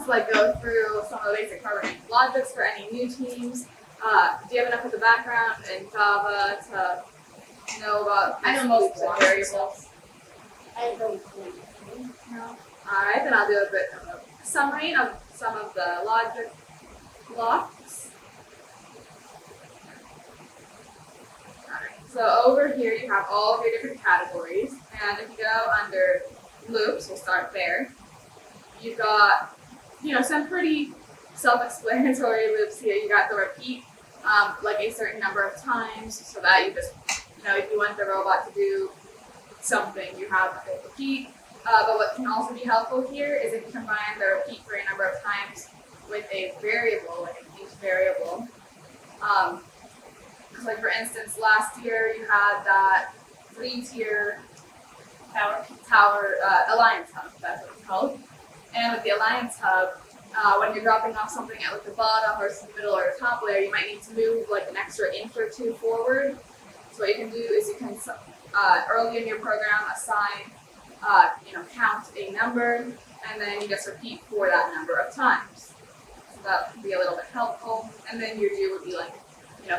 to like go through some of the basic programming logics for any new teams. Do you have enough of the background in Java to know about loops and variables? I don't think. No. Alright, then I'll do a bit of a summary of some of the logic blocks. Alright, so over here you have all of your different categories, and if you go under loops, we'll start there. You've got, some pretty self-explanatory loops here. You got the repeat, like a certain number of times, so that you just, if you want the robot to do something, you have a repeat. But what can also be helpful here is if you combine the repeat for a number of times with a variable, like an int variable. Like for instance, last year you had that 3-tier tower alliance hub, that's what it's called. And with the alliance hub, when you're dropping off something at like the bottom or the middle or the top layer, you might need to move like an extra inch or two forward. So what you can do is you can early in your program assign, count a number, and then you just repeat for that number of times. So that would be a little bit helpful. And then your do would be like,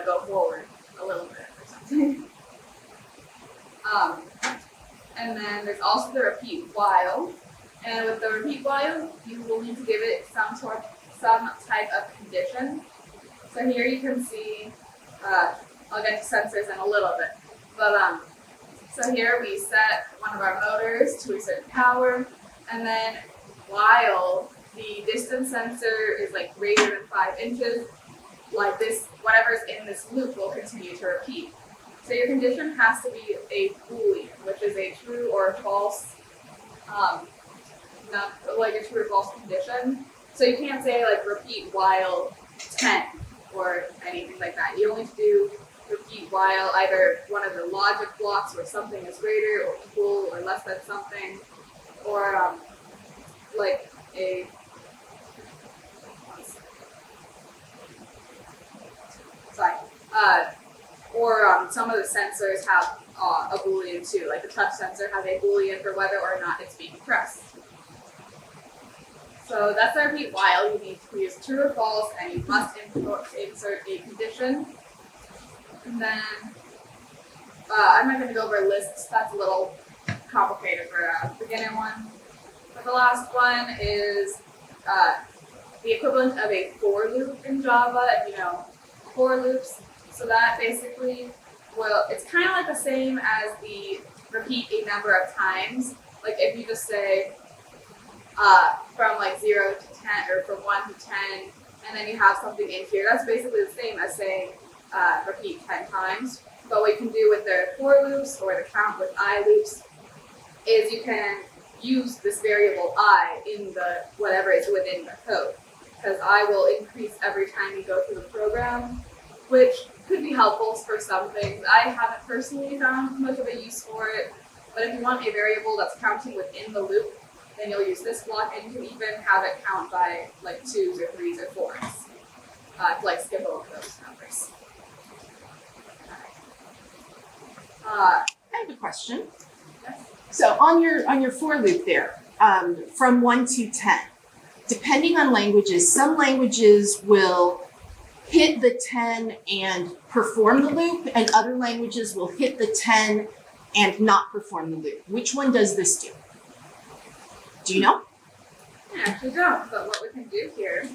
go forward a little bit or something. And then there's also the repeat while. And with the repeat while, you will need to give it some type of condition. So here you can see, I'll get to sensors in a little bit, but so here we set one of our motors to a certain power, and then while the distance sensor is like greater than 5 inches, like this, whatever's in this loop will continue to repeat. So your condition has to be a Boolean, which is a true or false, not like a true or false condition. So you can't say like repeat while 10 or anything like that. You only need to do repeat while either one of the logic blocks where something is greater or equal or less than something, or like a some of the sensors have a Boolean too, like the touch sensor has a Boolean for whether or not it's being pressed. So that's the repeat while. You need to use true or false, and you must insert a condition. And then I'm not going to go over lists. That's a little complicated for a beginner one. But the last one is the equivalent of a for loop in Java. And for loops. So that basically it's kind of like the same as the repeat a number of times. Like if you just say from like 0 to 10 or from 1 to 10, and then you have something in here, that's basically the same as saying repeat 10 times. But what you can do with the for loops or the count with I loops is you can use this variable I in the whatever is within the code, because I will increase every time you go through the program, which could be helpful for some things. I haven't personally found much of a use for it, but if you want a variable that's counting within the loop, then you'll use this block, and you can even have it count by like 2s or 3s or 4s to like skip over those numbers. I have a question. So on your for loop there, from 1 to 10, depending on languages, some languages will hit the 10 and perform the loop, and other languages will hit the 10 and not perform the loop. Which one does this do? Do you know? I actually don't, but what we can do here,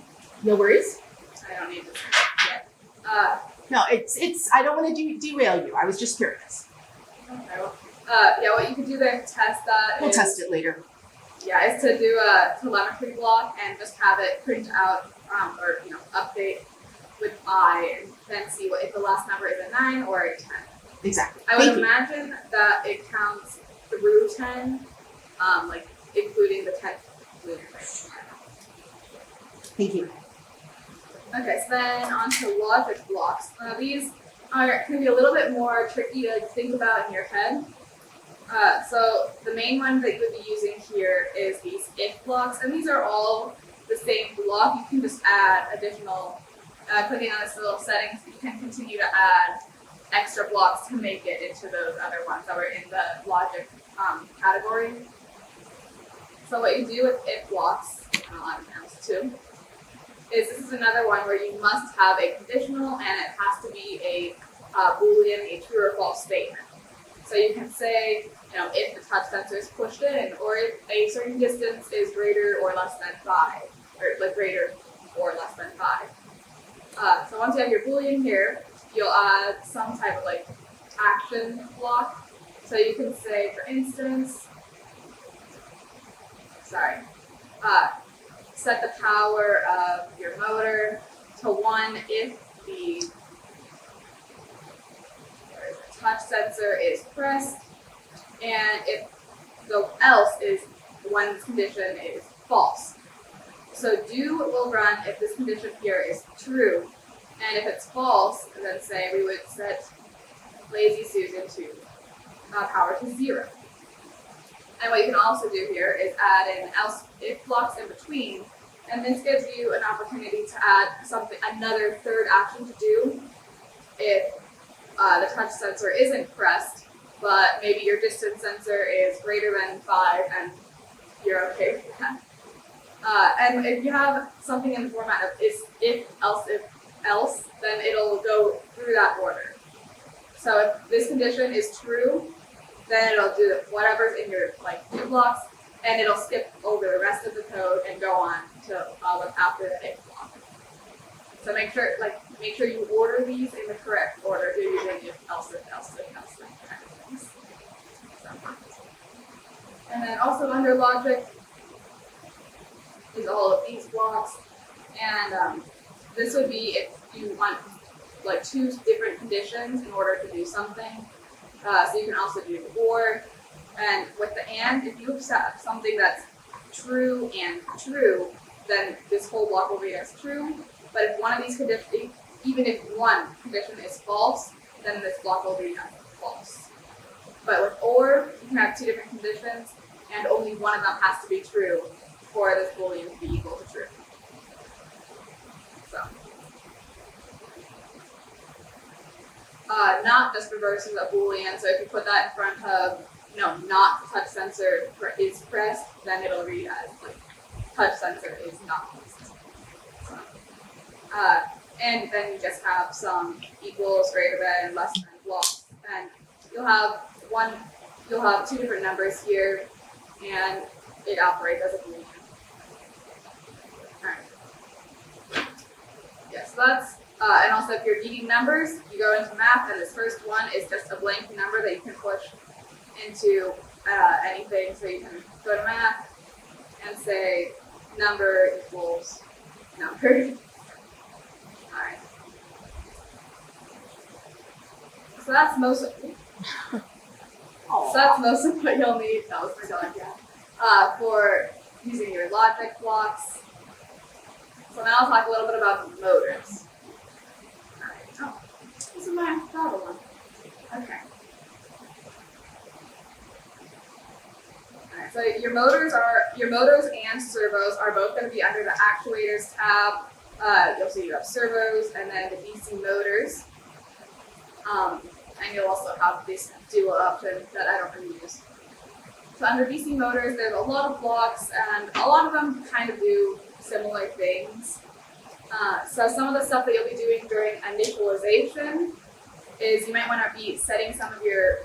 No worries. I don't need this yet. No, it's. I don't want to derail you. I was just curious. Okay, well, what you can do there to test that We'll test it later. Yeah, is to do a telemetry block and just have it print out or update with I, and then see if the last number is a 9 or a 10. Exactly. I would imagine that it counts through 10, like including the 10th lunar phase. Thank you. Okay, so then on to logic blocks. These can be a little bit more tricky to think about in your head. So the main one that you would be using here is these if blocks, and these are all the same block. You can just add additional, clicking on this little settings, you can continue to add extra blocks to make it into those other ones that were in the logic category. So what you do with if blocks, on else too, is this is another one where you must have a conditional and it has to be a Boolean, a true or false statement. So you can say, if the touch sensor is pushed in, or if a certain distance is greater or less than 5, or like greater or less than 5. So once you have your Boolean here, you'll add some type of like action block. So you can say, for instance, set the power of your motor to 1 if the touch sensor is pressed, and if the else is when this condition is false. So do will run if this condition here is true, and if it's false, then say we would set lazy Susan to power to 0. And what you can also do here is add in else if blocks in between, and this gives you an opportunity to add another third action to do if the touch sensor isn't pressed, but maybe your distance sensor is greater than 5 and you're okay with that. And if you have something in the format of if else, then it'll go through that order. So if this condition is true, then it'll do whatever's in your do blocks, and it'll skip over the rest of the code and go on to what's after the if block. So make sure you order these in the correct order if you're using if else kind of things. So. And then also under logic is all of these blocks, and this would be if you want two different conditions in order to do something. So you can also do or, and with the and, if you set something that's true and true, then this whole block will read as true. But if one of these conditions, even if one condition is false, then this block will read as false. But with or, you can have 2 different conditions, and only one of them has to be true for this Boolean to be equal to true. So. Not just reverses a Boolean, so if you put that in front of, not touch sensor is pressed, then it'll read as touch sensor is not pressed. So, and then you just have some equals, greater than, less than blocks, and you'll have 2 different numbers here, and it operates as a Boolean. Alright. Yeah, so that's and also, if you're needing numbers, you go into math, and this first one is just a blank number that you can push into anything. So you can go to math and say number equals number. All right. So that's most of what you'll need. That was my dog, yeah. For using your logic blocks. So now I'll talk a little bit about motors. Oh, this is my problem. Okay. Alright, so your motors and servos are both going to be under the actuators tab. You'll see you have servos and then the DC motors. And you'll also have this dual option that I don't really use. So under DC motors, there's a lot of blocks, and a lot of them kind of do similar things. So some of the stuff that you'll be doing during initialization is you might want to be setting some of your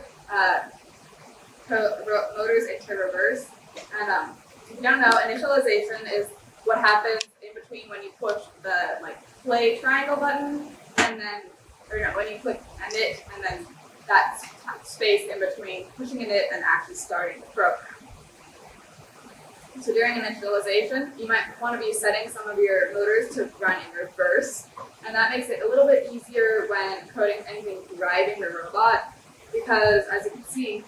motors into reverse. And if you don't know, initialization is what happens in between when you push the play triangle button and then, when you click init and then that space in between pushing init and actually starting the program. So during initialization, you might want to be setting some of your motors to run in reverse, and that makes it a little bit easier when coding anything driving the robot, because as you can see,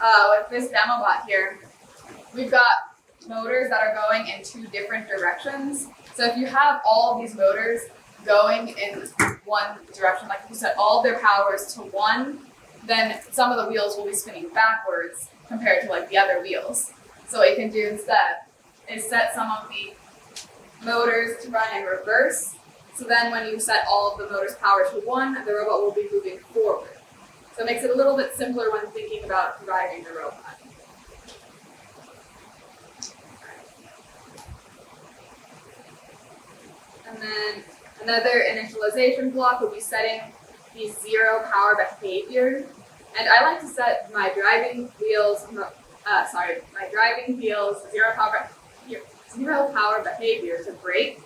with this demo bot here, we've got motors that are going in 2 different directions. So if you have all of these motors going in one direction, like if you set all of their powers to 1, then some of the wheels will be spinning backwards compared to the other wheels. So what you can do instead is set some of the motors to run in reverse. So then when you set all of the motors' power to 1, the robot will be moving forward. So it makes it a little bit simpler when thinking about driving the robot. And then another initialization block would be setting the zero power behavior. And I like to set my driving wheels zero power behavior to brake,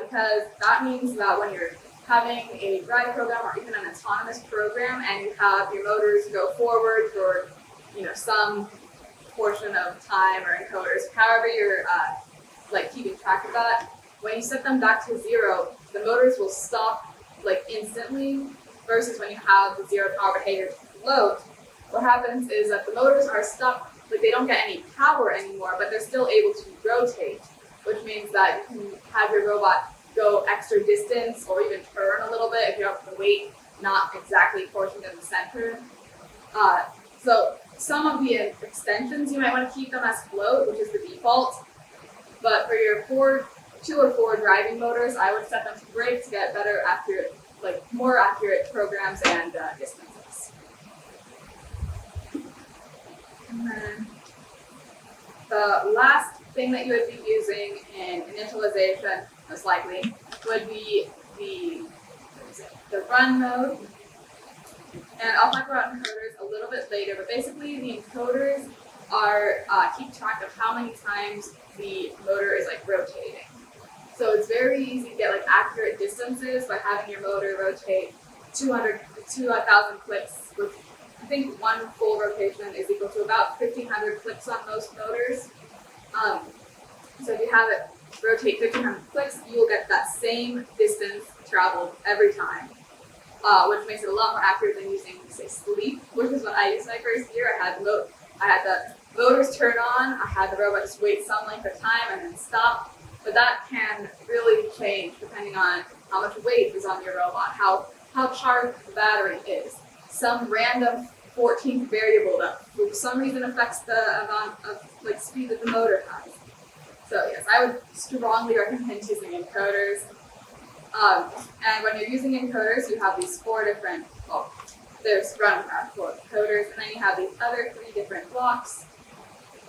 because that means that when you're having a ride program or even an autonomous program and you have your motors go forward for some portion of time or encoders, however you're keeping track of that, when you set them back to zero, the motors will stop instantly, versus when you have the zero power behavior float, what happens is that the motors are stuck, they don't get any power anymore, but they're still able to rotate, which means that you can have your robot go extra distance or even turn a little bit if you have the weight not exactly portioned in the center. So some of the extensions, you might want to keep them as float, which is the default, but for your 2 or 4 driving motors, I would set them to brake to get better, accurate, more accurate programs and distances. And then the last thing that you would be using in initialization, most likely, would be the run mode. And I'll talk about encoders a little bit later, but basically the encoders are keep track of how many times the motor is rotating. So it's very easy to get accurate distances by having your motor rotate 200 to 1,000 clicks, which I think one full rotation is equal to about 1,500 clicks on most motors. So if you have it rotate 1,500 clicks, you will get that same distance traveled every time, which makes it a lot more accurate than using, say, sleep, which is what I used my first year. I had the motors turn on, I had the robot just wait some length of time and then stop. But that can really change depending on how much weight is on your robot, how charged the battery is, some random 14th variable that for some reason affects the amount of speed that the motor has. So yes, I would strongly recommend using encoders. And when you're using encoders, you have these 4 different, there's run path for encoders, and then you have these other 3 different blocks.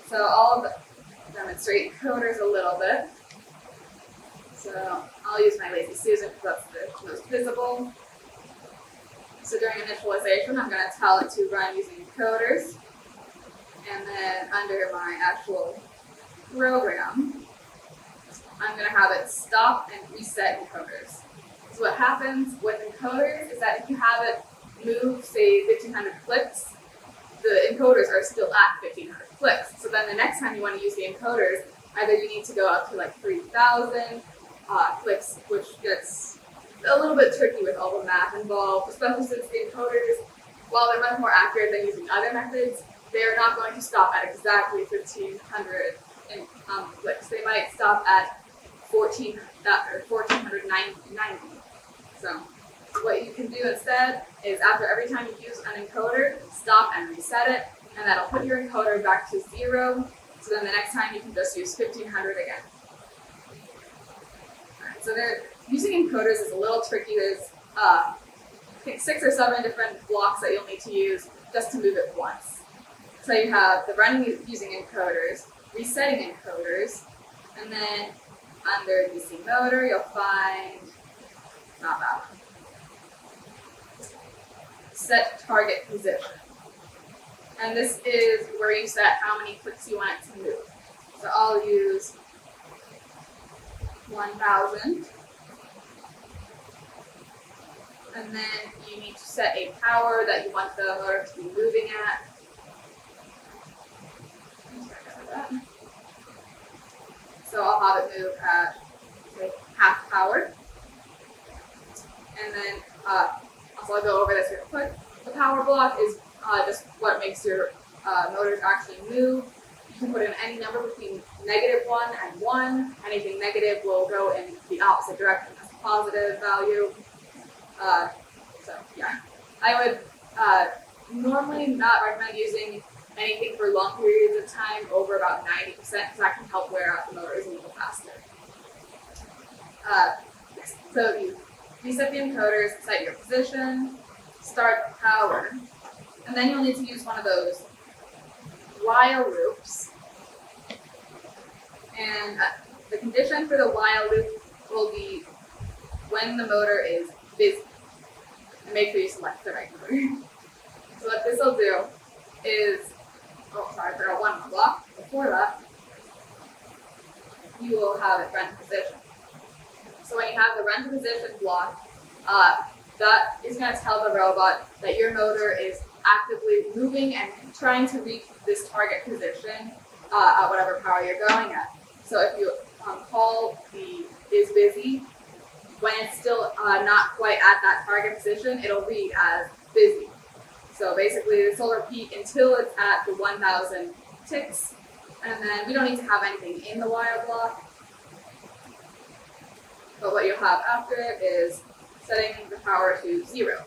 So I'll demonstrate encoders a little bit. So I'll use my Lazy Susan because that's the most visible. So during initialization, I'm going to tell it to run using encoders. And then under my actual program, I'm going to have it stop and reset encoders. So what happens with encoders is that if you have it move, say, 1,500 clicks, the encoders are still at 1,500 clicks. So then the next time you want to use the encoders, either you need to go up to 3,000 clicks, which gets a little bit tricky with all the math involved, especially since the encoders, while they're much more accurate than using other methods, they are not going to stop at exactly 1,500 clicks. They might stop at 1,490. So what you can do instead is after every time you use an encoder, stop and reset it, and that'll put your encoder back to 0. So then the next time you can just use 1,500 again. Alright, so using encoders is a little tricky. There's I think 6 or 7 different blocks that you'll need to use just to move it once. So you have the running using encoders, resetting encoders, and then under DC motor you'll find, not that one, set target position. And this is where you set how many clicks you want it to move. So I'll use 1,000. And then you need to set a power that you want the motor to be moving at. So I'll have it move at, say, half power. And then also I'll go over this real quick. The power block is just what makes your motors actually move. You can put in any number between -1 and 1. Anything negative will go in the opposite direction as a positive value. So yeah, I would normally not recommend using anything for long periods of time over about 90% because that can help wear out the motors a little faster. So you reset the encoders, set your position, start power, and then you'll need to use one of those while loops. And the condition for the while loop will be when the motor is busy. And make sure you select the right motor. So what this will do is, I forgot one more block. Before that, you will have it run to position. So when you have the run to position block, that is going to tell the robot that your motor is actively moving and trying to reach this target position at whatever power you're going at. So if you call the is busy, when it's still not quite at that target position, it'll read as busy. So basically this will repeat until it's at the 1000 ticks, and then we don't need to have anything in the while block. But what you'll have after it is setting the power to 0.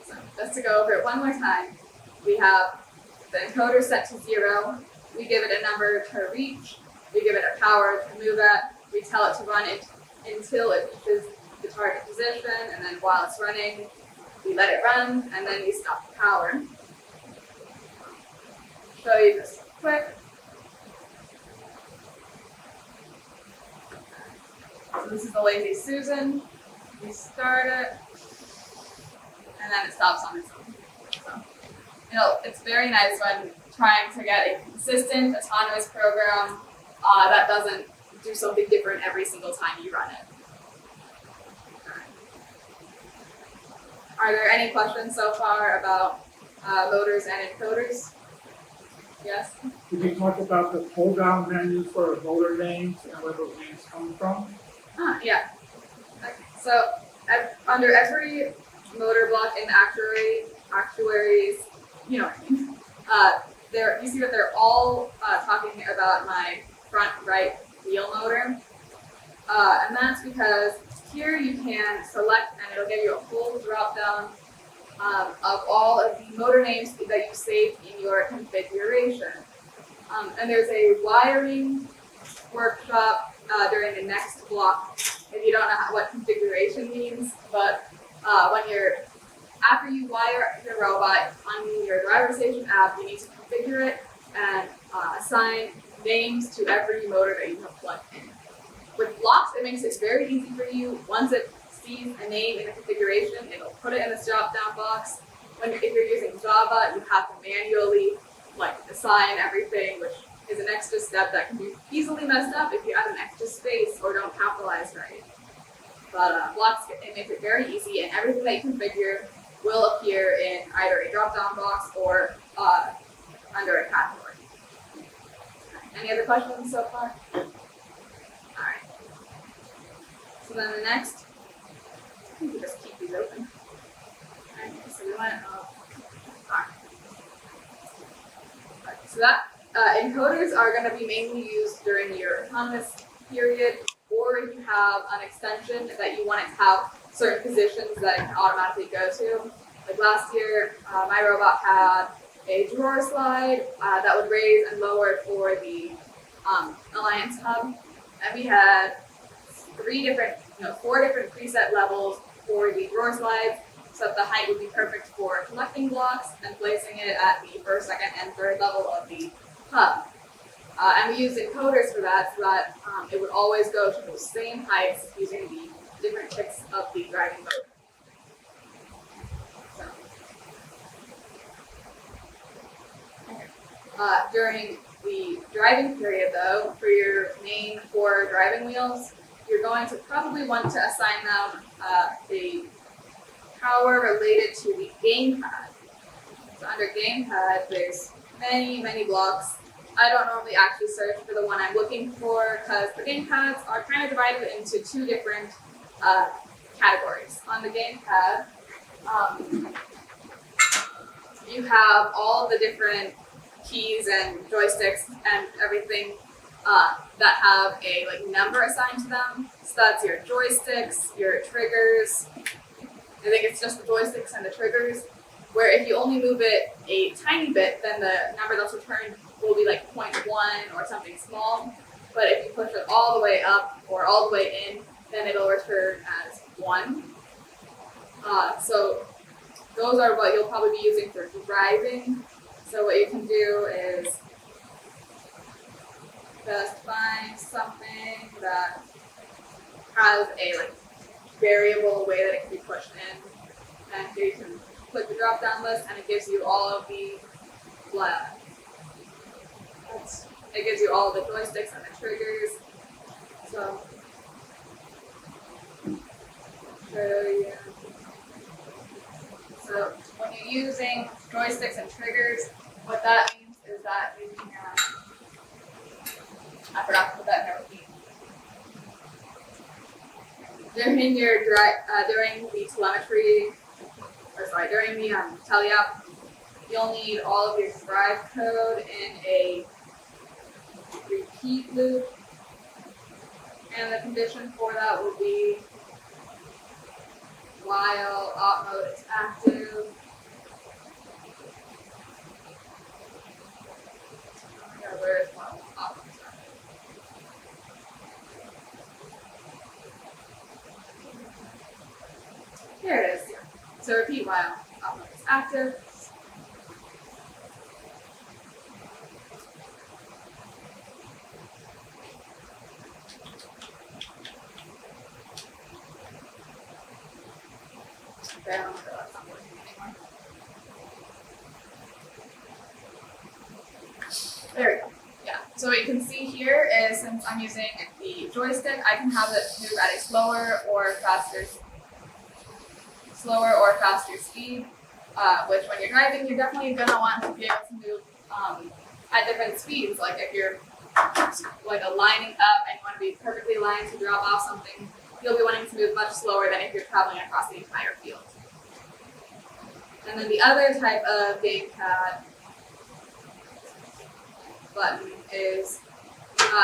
So just to go over it one more time, we have the encoder set to 0, we give it a number to reach, we give it a power to move at, we tell it to run it until it reaches the target position, and then while it's running, we let it run, and then we stop the power. Show you this quick. So this is the Lazy Susan. We start it, and then it stops on its own. So, it's very nice when trying to get a consistent, autonomous program that doesn't do something different every single time you run it. Are there any questions so far about motors and encoders? Yes? Could you talk about the pull-down menus for motor names and where those names come from? Yeah. Okay. So under every motor block in actuaries, you know what I mean. You see that they're all talking about my front right wheel motor, and that's because here you can select, and it'll give you a full drop down of all of the motor names that you saved in your configuration. And there's a wiring workshop during the next block. If you don't know what configuration means, but after you wire your robot on your driver station app, you need to configure it and assign names to every motor that you have plugged in. With blocks, it makes it very easy for you. Once it sees a name in the configuration, it'll put it in this drop-down box. If you're using Java, you have to manually assign everything, which is an extra step that can be easily messed up if you add an extra space or don't capitalize right. But blocks, it makes it very easy, and everything that you configure will appear in either a drop-down box or under a category. Any other questions so far? Alright. So then the next, we can just keep these open. Alright, so we went so that encoders are going to be mainly used during your autonomous period, or if you have an extension that you want it to have certain positions that it can automatically go to. Like last year, my robot had a drawer slide that would raise and lower for the Alliance Hub, and we had four different preset levels for the drawer slides, so that the height would be perfect for collecting blocks and placing it at the first, second, and third level of the hub. And we used encoders for that, so that it would always go to those same heights using the different ticks of the driving motor. During the driving period, though, for your main 4 driving wheels, you're going to probably want to assign them a power related to the gamepad. So under gamepad, there's many blocks. I don't normally actually search for the one I'm looking for because the gamepads are kind of divided into 2 different categories. On the gamepad, you have all the different keys and joysticks and everything that have a number assigned to them. So that's your joysticks, your triggers. I think it's just the joysticks and the triggers, where if you only move it a tiny bit, then the number that's returned will be 0.1 or something small. But if you push it all the way up or all the way in, then it'll return as 1. So those are what you'll probably be using for driving. So what you can do is just find something that has a like variable way that it can be pushed in. And here you can click the drop down list and it gives you all of the it gives you all of the joysticks and the triggers. So show you. So when you're using joysticks and triggers, what that means is that you can I forgot to put that in there with me. During your during the telemetry, during the tele-app, you'll need all of your drive code in a repeat loop, and the condition for that will be while op mode is active. Where is while op mode is active? There it is. Yeah. So repeat while op mode is active. Okay, I don't know if that's not working anymore. There we go. Yeah. So what you can see here is since I'm using the joystick, I can have it move at a slower or faster speed. Which when you're driving, you're definitely gonna want to be able to move at different speeds. Like if you're like lining up and you want to be perfectly aligned to drop off something, you'll be wanting to move much slower than if you're traveling across the entire field. And then the other type of gamepad button is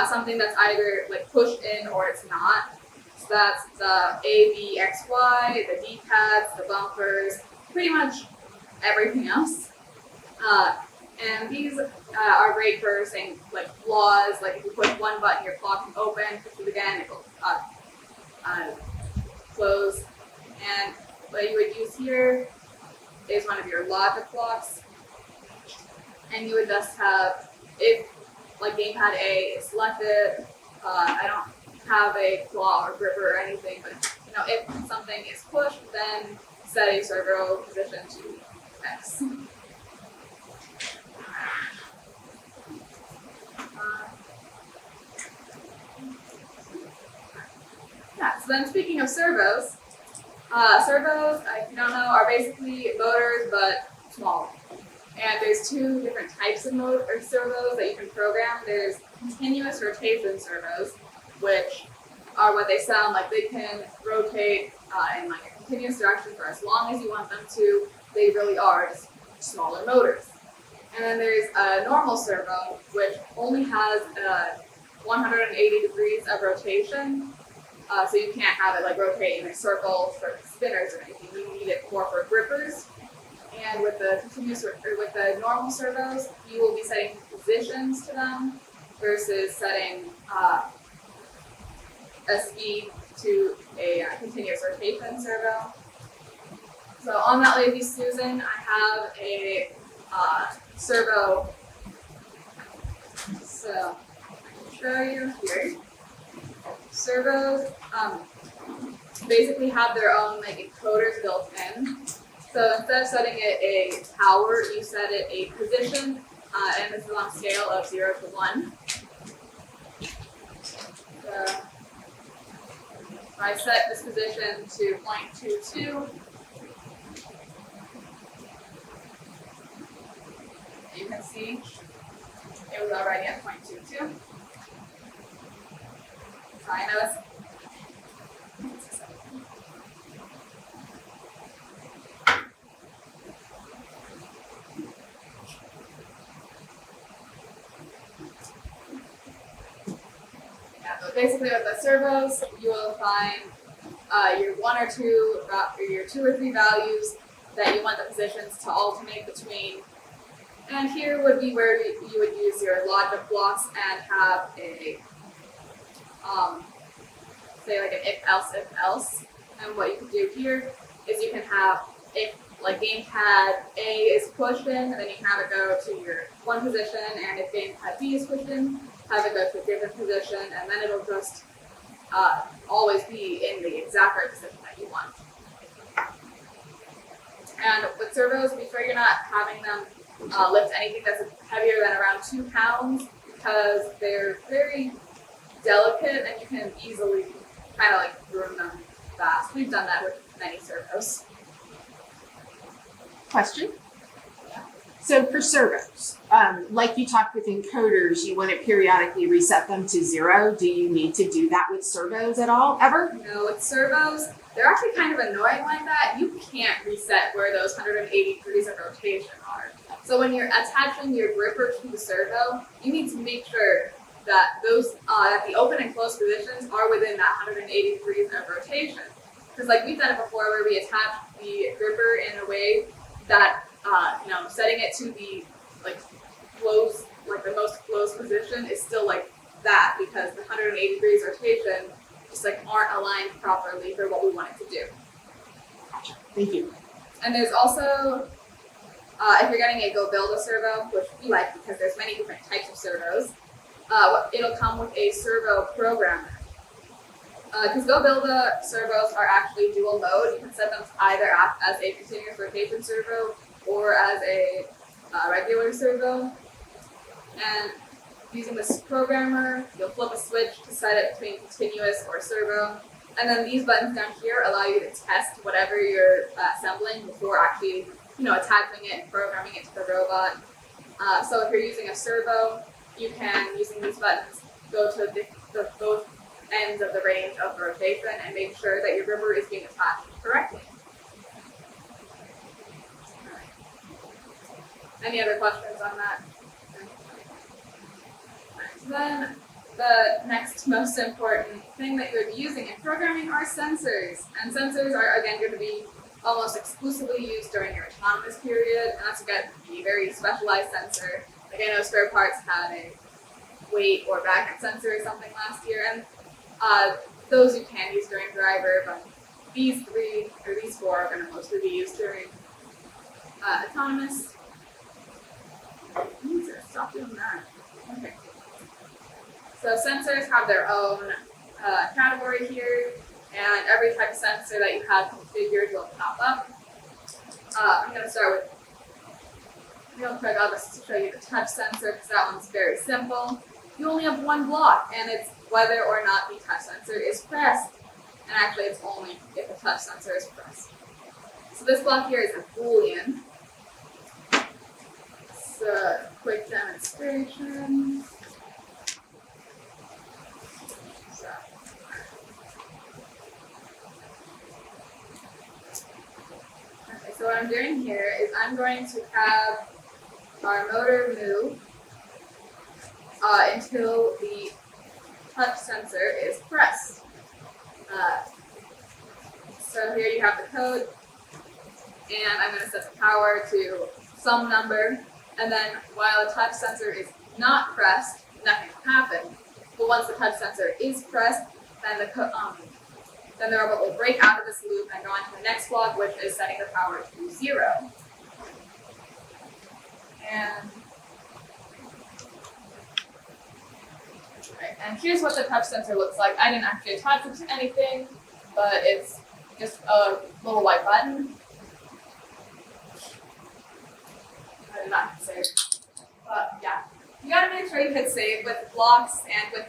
something that's either like pushed in or it's not. So that's the A, B, X, Y, the D-pads, the bumpers, pretty much everything else. And these are great for saying like flaws, like if you push one button, your clock can open, push it again, it will close. And what you would use here is one of your logic blocks. And you would just have, if like gamepad A is selected, I don't have a claw or gripper or anything, but if something is pushed, then set a servo position to X. Yeah, so then speaking of servos, servos, if you don't know, are basically motors but smaller. And there's two different types of servos that you can program. There's continuous rotation servos, which are what they sound like. They can rotate in like a continuous direction for as long as you want them to. They really are just smaller motors. And then there's a normal servo, which only has 180 degrees of rotation. So you can't have it like rotate in a circle for spinners or anything. You need it more for grippers. And with the with the normal servos, you will be setting positions to them versus setting a speed to a continuous rotation servo. So on that Lazy Susan, I have a servo. So I can show you here. Servos basically have their own like encoders built in. So instead of setting it a power, you set it a position, and this is on a scale of 0 to 1. So if I set this position to 0.22, you can see it was already at 0.22. So I know it's basically with the servos, you will find your two or three values that you want the positions to alternate between. And here would be where you would use your logic blocks and have a, say like an if else. And what you can do here is you can have if like gamepad A is pushed in, and then you can have it go to your one position, and if gamepad B is pushed in, have it go to a different position, and then it'll just always be in the exact right position that you want. And with servos, be sure you're not having them lift anything that's heavier than around 2 pounds, because they're very delicate and you can easily kind of like ruin them fast. We've done that with many servos. Question? So for servos, like you talked with encoders, you want to periodically reset them to 0. Do you need to do that with servos at all, ever? No, with servos, they're actually kind of annoying like that. You can't reset where those 180 degrees of rotation are. So when you're attaching your gripper to the servo, you need to make sure that those that the open and closed positions are within that 180 degrees of rotation. Because like we've done it before, where we attach the gripper in a way that setting it to the like close, like the most closed position is still like that, because the 180 degrees rotation just like aren't aligned properly for what we want it to do. Gotcha. Thank you. And there's also, if you're getting a Go Build a servo, which we like because there's many different types of servos, it'll come with a servo programmer. Because Go Build a servos are actually dual mode. You can set them either as a continuous rotation servo or as a regular servo. And using this programmer, you'll flip a switch to set it between continuous or servo. And then these buttons down here allow you to test whatever you're assembling before actually, attaching it and programming it to the robot. So if you're using a servo, you can, using these buttons, go to the both ends of the range of rotation and make sure that your gripper is being attached correctly. Any other questions on that? Then the next most important thing that you're using in programming are sensors. And sensors are, again, going to be almost exclusively used during your autonomous period. And that's, again, a very specialized sensor. Like I know Spare Parts had a weight or magnet sensor or something last year. And those you can use during driver, but these 3 or these 4 are going to mostly be used during autonomous. Stop doing that. Okay. So sensors have their own category here, and every type of sensor that you have configured will pop up. I'm going to start with, real quick, I'll just show you the touch sensor because that one's very simple. You only have one block, and it's whether or not the touch sensor is pressed. And actually, it's only if the touch sensor is pressed. So this block here is a Boolean. It's a quick demonstration. So what I'm doing here is I'm going to have our motor move until the touch sensor is pressed. So here you have the code, and I'm going to set the power to some number, and then while the touch sensor is not pressed, nothing will happen. But once the touch sensor is pressed, then the robot will break out of this loop and go on to the next block, which is setting the power to 0. And here's what the touch sensor looks like. I didn't actually attach it to anything, but it's just a little white button. I did not hit save. But yeah, you gotta make sure you hit save with blocks and with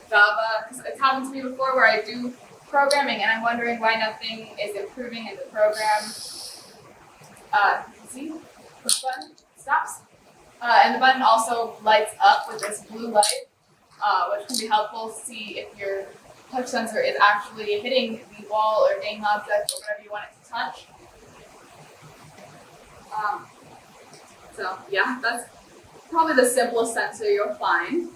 Java, because it's happened to me before where I do programming and I'm wondering why nothing is improving in the program. See, push button stops. And the button also lights up with this blue light, which can be helpful to see if your touch sensor is actually hitting the wall or game object or whatever you want it to touch. So yeah, that's probably the simplest sensor you'll find.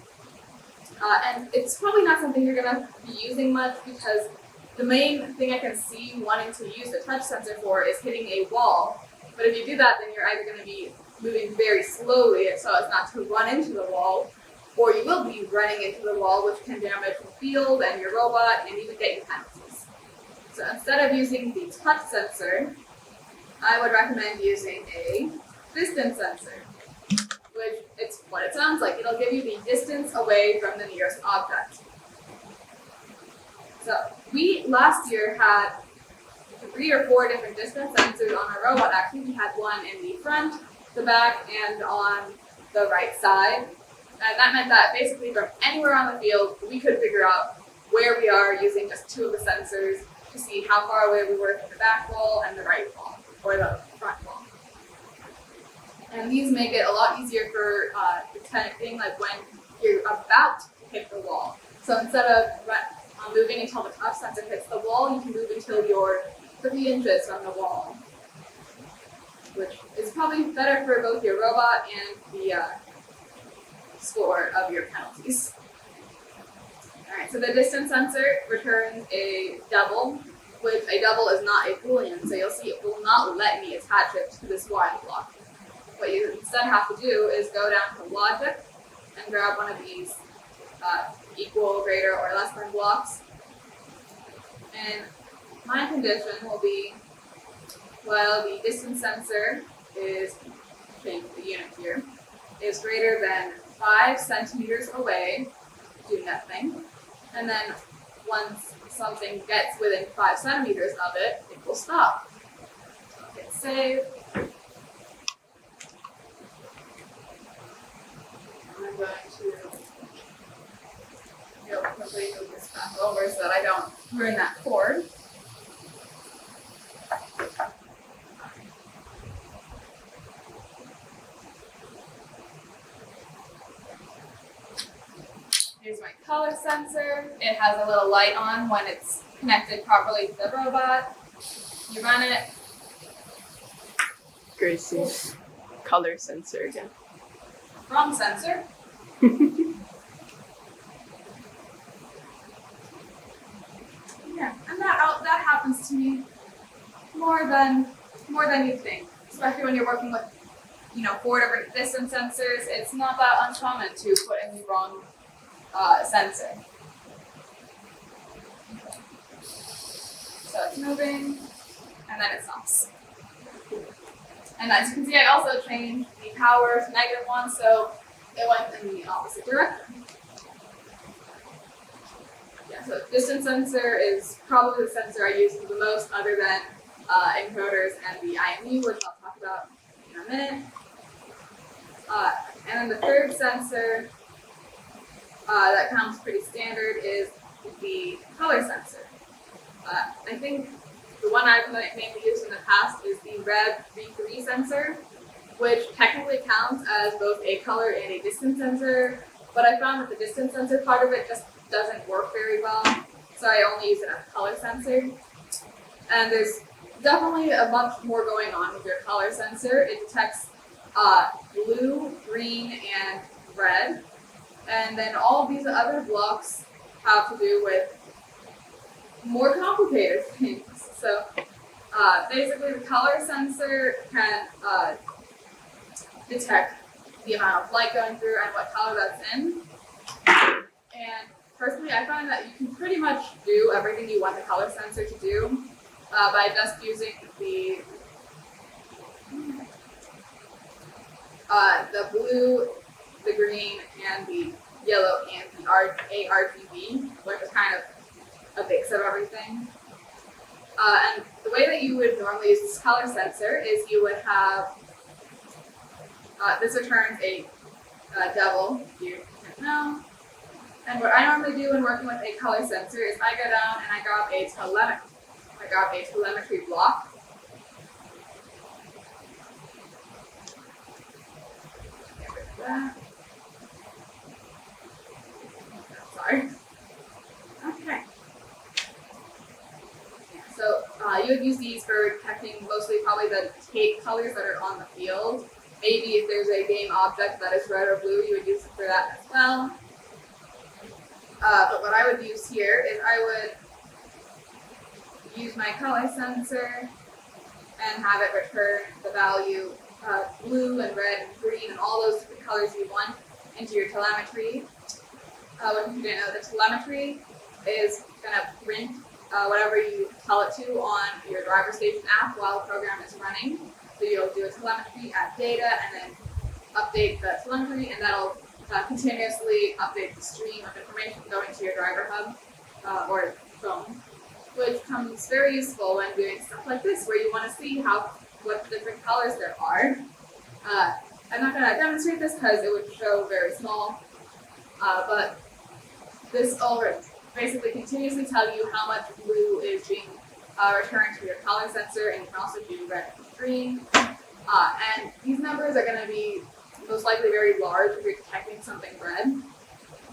And it's probably not something you're gonna be using much because the main thing I can see wanting to use the touch sensor for is hitting a wall. But if you do that, then you're either gonna be moving very slowly so as not to run into the wall, or you will be running into the wall, which can damage the field and your robot and even get you penalties. So instead of using the touch sensor, I would recommend using a distance sensor, which it's what it sounds like. It'll give you the distance away from the nearest object. So we last year had 3 or 4 different distance sensors on our robot. Actually, we had one in the front, the back, and on the right side. And that meant that basically from anywhere on the field, we could figure out where we are using just 2 of the sensors to see how far away we were from the back wall and the right wall, or the front wall. And these make it a lot easier for detecting like when you're about to hit the wall. So instead of moving until the touch sensor hits the wall, you can move until you're 3 inches from the wall, which is probably better for both your robot and the score of your penalties. Alright, so the distance sensor returns a double, which a double is not a Boolean, so you'll see it will not let me attach it to this while block. What you instead have to do is go down to logic and grab one of these equal, greater, or less than blocks. And my condition will be, while the distance sensor is, change the unit here, is greater than 5 centimeters away, do nothing. And then once something gets within 5 centimeters of it, it will stop. So I'll hit save. I'm going to quickly move this back over so that I don't ruin that cord. Here's my color sensor. It has a little light on when it's connected properly to the robot. You run it. Gracie's color sensor again. Wrong sensor. Yeah, and that happens to me more than you think. Especially when you're working with 4 different distance sensors. It's not that uncommon to put in the wrong sensor. So it's moving, and then it stops. And as you can see, I also changed the power to -1, so it went in the opposite direction. Yeah, so distance sensor is probably the sensor I use the most, other than encoders and the IMU, which I'll talk about in a minute. And then the third sensor that comes pretty standard is the color sensor. I think the one I've mainly used in the past is the Red V3 sensor, which technically counts as both a color and a distance sensor, but I found that the distance sensor part of it just doesn't work very well, so I only use it as a color sensor. And there's definitely a bunch more going on with your color sensor. It detects blue, green, and red. And then all of these other blocks have to do with more complicated things. So basically the color sensor can detect the amount of light going through and what color that's in. And personally, I find that you can pretty much do everything you want the color sensor to do by just using the blue, the green, and the yellow, and the ARGB, which is kind of a mix of everything. And the way that you would normally use this color sensor is you would have, this returns a double, you can know. And what I normally do when working with a color sensor is I go down and I grab a telemetry block. Get rid of that. Sorry. Okay. So you would use these for detecting mostly probably the tape colors that are on the field. Maybe if there's a game object that is red or blue, you would use it for that as well. But what I would use here is I would use my color sensor and have it return the value blue and red and green and all those different colors you want into your telemetry. If you didn't know, the telemetry is going to print whatever you tell it to on your driver station app while the program is running. So you'll do a telemetry, add data, and then update the telemetry, and that'll continuously update the stream of information going to your driver hub or phone, which comes very useful when doing stuff like this, where you want to see what different colors there are. I'm not going to demonstrate this because it would show very small, but this will basically continuously tell you how much blue is being returned to your color sensor, and you can also do red and green. And these numbers are going to be most likely very large if you're detecting something red.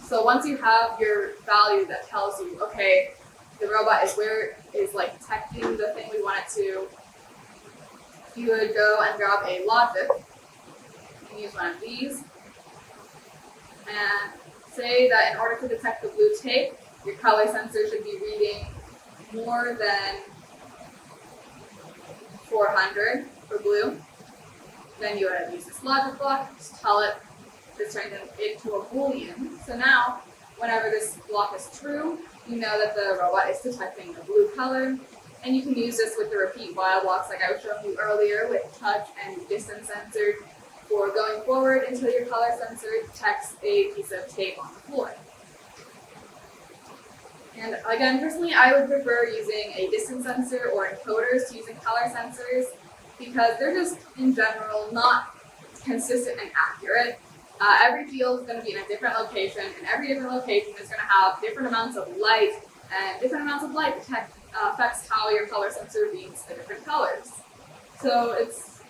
So once you have your value that tells you, okay, the robot is like detecting the thing we want it to, you would go and grab a logic. You can use one of these. And say that in order to detect the blue tape, your color sensor should be reading more than 400 for blue. Then you would use this logic block, just tell it to turn it into a Boolean. So now, whenever this block is true, you know that the robot is detecting the blue color. And you can use this with the repeat while blocks like I was showing you earlier with touch and distance sensor for going forward until your color sensor detects a piece of tape on the floor. And again, personally, I would prefer using a distance sensor or encoders to using color sensors because they're just, in general, not consistent and accurate. Every field is going to be in a different location, and every different location is going to have different amounts of light, and different amounts of light affects how your color sensor reads the different colors. So it's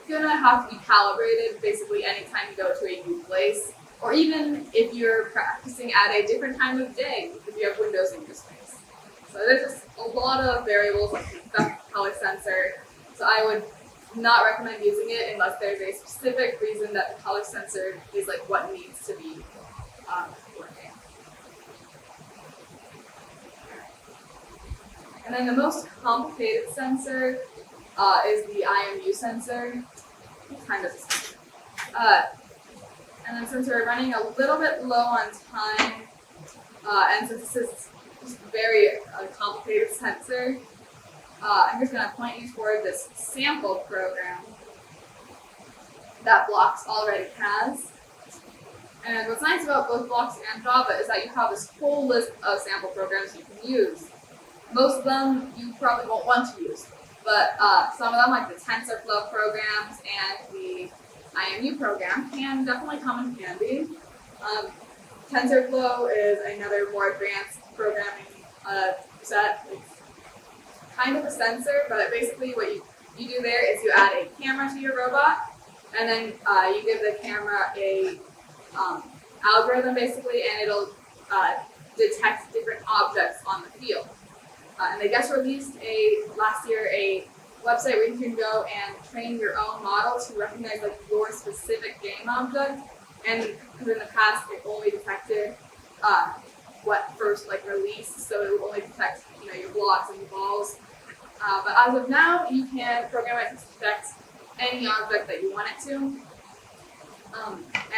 going to have to be calibrated basically anytime you go to a new place, or even if you're practicing at a different time of day, if you have windows in your space. So there's just a lot of variables that can affect the color sensor. So I would not recommend using it unless there's a specific reason that the color sensor is like what needs to be working. And then the most complicated sensor is the IMU sensor. It's kind of and then since we're running a little bit low on time, and since this is just a very complicated sensor, I'm just going to point you toward this sample program that Blocks already has. And what's nice about both Blocks and Java is that you have this whole list of sample programs you can use. Most of them you probably won't want to use, but some of them, like the TensorFlow programs and the IMU program, can definitely come in handy. TensorFlow is another more advanced programming set. It's kind of a sensor, but basically what you do there is you add a camera to your robot, and then you give the camera a algorithm basically, and it'll detect different objects on the field. And they just released last year a website where you can go and train your own model to recognize like your specific game object. And because in the past it only detected what first like released, so it would only detect your blocks and your balls. But as of now, you can program it to detect any object that you want it to,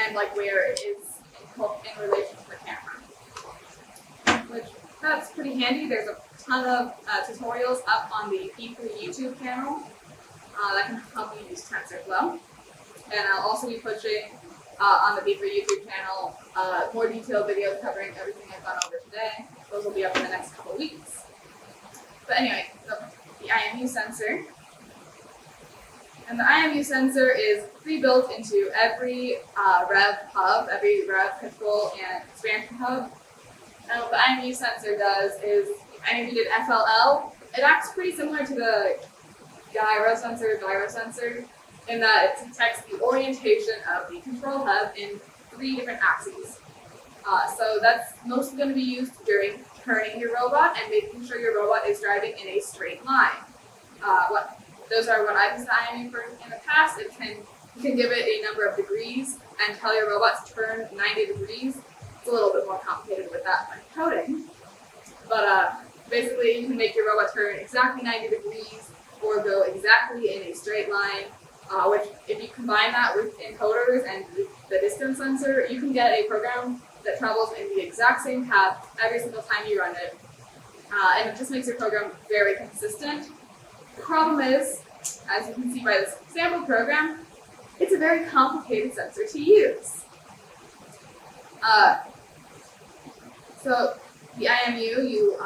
and like where it is in relation to the camera. Which that's pretty handy. There's a ton of tutorials up on the P3 YouTube channel that can help you use TensorFlow. And I'll also be pushing on the P3 YouTube channel more detailed videos covering everything I've gone over today. Those will be up in the next couple weeks. But anyway, the IMU sensor. And the IMU sensor is pre-built into every Rev hub, every Rev control and expansion hub. And what the IMU sensor does is, I know you did FLL, it acts pretty similar to the gyro sensor, in that it detects the orientation of the control hub in 3 different axes. So that's mostly going to be used during turning your robot and making sure your robot is driving in a straight line. Those are what I've used the IMU for in the past. You can give it a number of degrees and tell your robot to turn 90 degrees. It's a little bit more complicated with that when coding. But basically, you can make your robot turn exactly 90 degrees or go exactly in a straight line, which if you combine that with encoders and the distance sensor, you can get a program that travels in the exact same path every single time you run it. and it just makes your program very consistent. The problem is, as you can see by this sample program, it's a very complicated sensor to use. So the IMU, you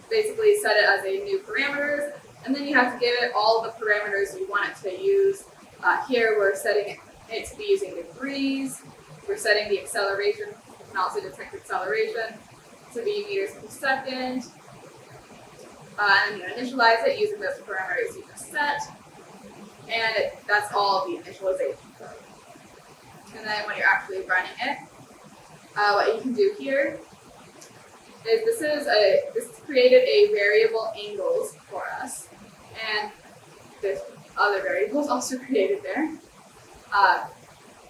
basically set it as a new parameters, and then you have to give it all the parameters you want it to use. Here we're setting it to be using degrees. We're setting the acceleration, you can also detect acceleration, to be meters per second. And you initialize it using those parameters you just set. And that's all the initialization code. And then when you're actually running it, what you can do here is this created a variable angles for us, and there's other variables also created there.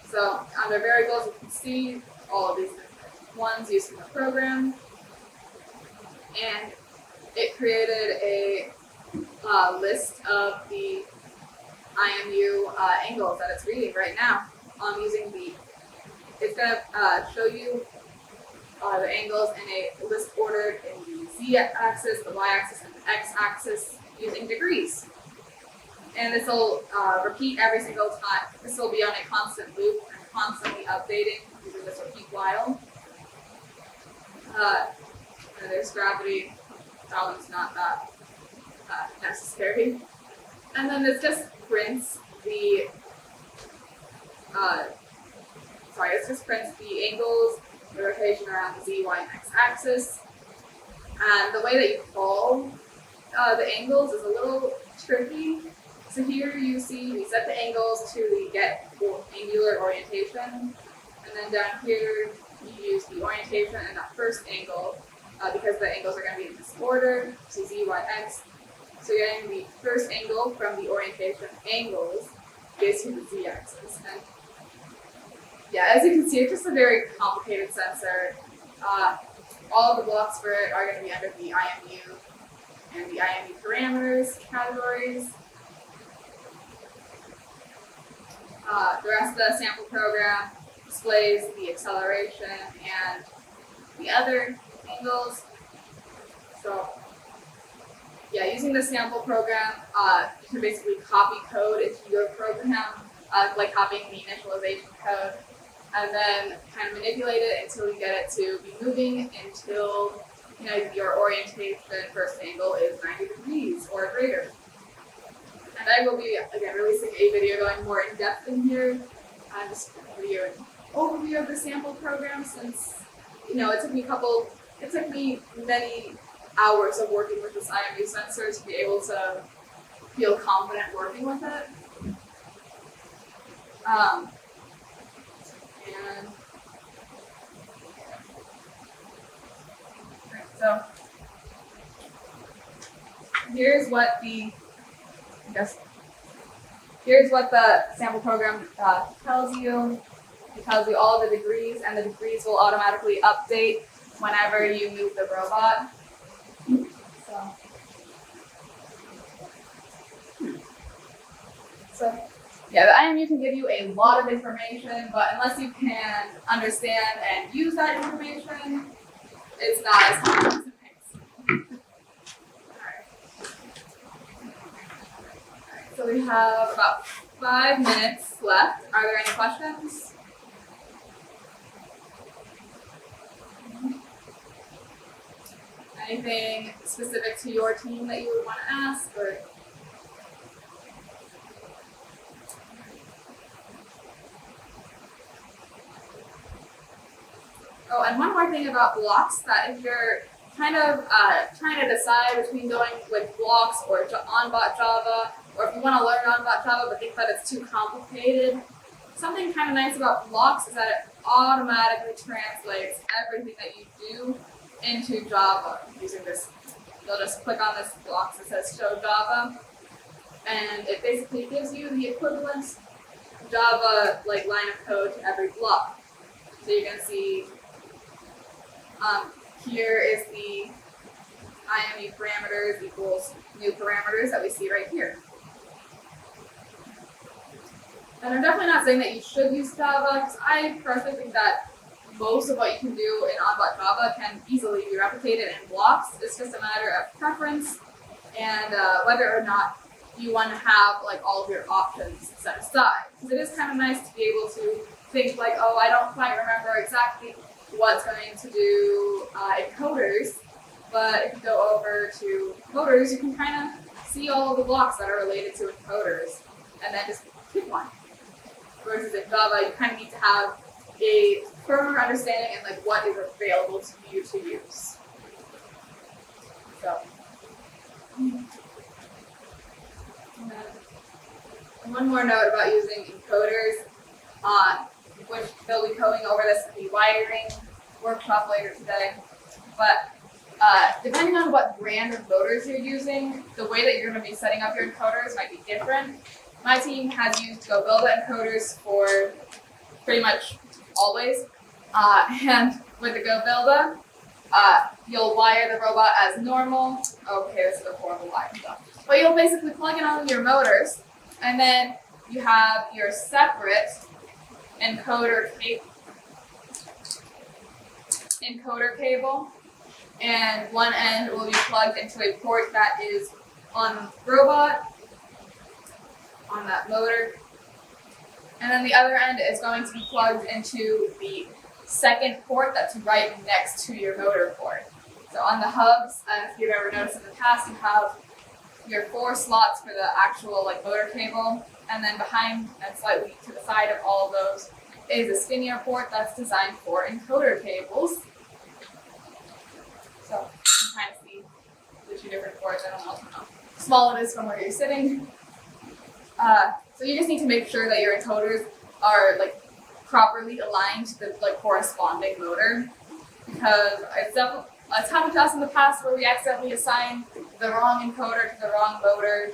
So under variables, you can see all of these different ones used in the program, and it created a list of the IMU angles that it's reading right now. It's going to show you the angles in a list ordered in the z-axis, the y-axis, and the x-axis using degrees. And this will repeat every single time. This will be on a constant loop and constantly updating using this repeat while. And there's gravity. That one's not that necessary. And then this just prints the angles, the rotation around the z, y, and x axis. And the way that you call the angles is a little tricky. So here you see we set the angles to the get angular orientation, and then down here you use the orientation and that first angle because the angles are going to be in this order, so z, y, x. So you're getting the first angle from the orientation angles gives you the z-axis. And yeah, as you can see, it's just a very complicated sensor. All of the blocks for it are going to be under the IMU and the IMU parameters categories. The rest of the sample program displays the acceleration and the other angles. So yeah, using the sample program, you can basically copy code into your program, like copying the initialization code, and then kind of manipulate it until you get it to be moving until your orientation first angle is 90 degrees or greater. And I will be, again, releasing a video going more in depth in here, just to give you an overview of the sample program since, it took me many hours of working with this IMU sensor to be able to feel confident working with it. So here's what the sample program tells you. It tells you all of the degrees, and the degrees will automatically update whenever you move the robot. So yeah, the IMU can give you a lot of information, but unless you can understand and use that information, it's not as complex as it makes. Alright, so we have about 5 minutes left. Are there any questions? Anything specific to your team that you would want to ask? Or oh, and one more thing about blocks, that if you're kind of trying to decide between going with blocks or on-bot Java, or if you want to learn on-bot Java but think that it's too complicated, something kind of nice about blocks is that it automatically translates everything that you do into Java using this. You'll just click on this box that says Show Java, and it basically gives you the equivalent Java line of code to every block. So you can see here is the IMU parameters equals new parameters that we see right here. And I'm definitely not saying that you should use Java, because I personally think that most of what you can do in on-bot Java can easily be replicated in blocks. It's just a matter of preference and whether or not you want to have like all of your options set aside. Because it is kind of nice to be able to think like, oh, I don't quite remember exactly what's going to do encoders, but if you go over to encoders, you can kind of see all of the blocks that are related to encoders, and then just pick one. Versus in Java, you kind of need to have a firmer understanding and like what is available to you to use. So. And one more note about using encoders, which they'll be going over this in the wiring workshop later today. But depending on what brand of motors you're using, the way that you're going to be setting up your encoders might be different. My team has used Joebotics encoders for pretty much always. And with the Joebotics, you'll wire the robot as normal. Okay, this is a horrible wire stuff. But you'll basically plug in all of your motors, and then you have your separate encoder cable, and one end will be plugged into a port that is on the robot, on that motor, and then the other end is going to be plugged into the second port that's right next to your motor port. So on the hubs, if you've ever noticed in the past, you have your 4 slots for the actual like motor cable, and then behind and slightly to the side of all of those is a skinnier port that's designed for encoder cables. So you can kind of see the 2 different ports. I don't know how small it is from where you're sitting. So you just need to make sure that your encoders are like properly aligned to the like corresponding motor, because it's happened to us in the past where we accidentally assign the wrong encoder to the wrong motor,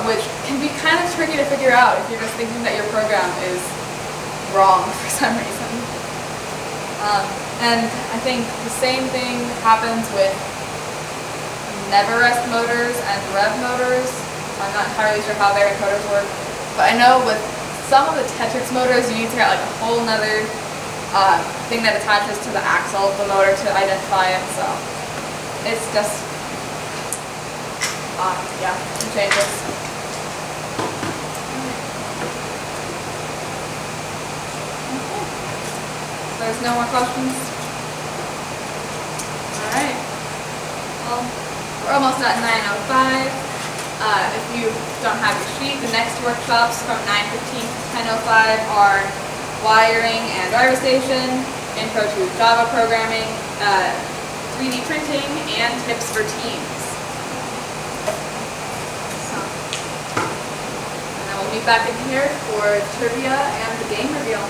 which can be kind of tricky to figure out if you're just thinking that your program is wrong for some reason. And I think the same thing happens with never rest motors and rev motors. I'm not entirely sure how their encoders work, but I know with some of the Tetrix motors, you need to get like a whole nother thing that attaches to the axle of the motor to identify it. So it's just, yeah, some changes. Okay. There's no more questions? All right. Well, we're almost at 9:05. If you don't have your sheet, the next workshops from 9:15 to 10:05 are wiring and driver station, intro to Java programming, 3D printing, and tips for teams. So, and then we'll meet back in here for trivia and the game reveal.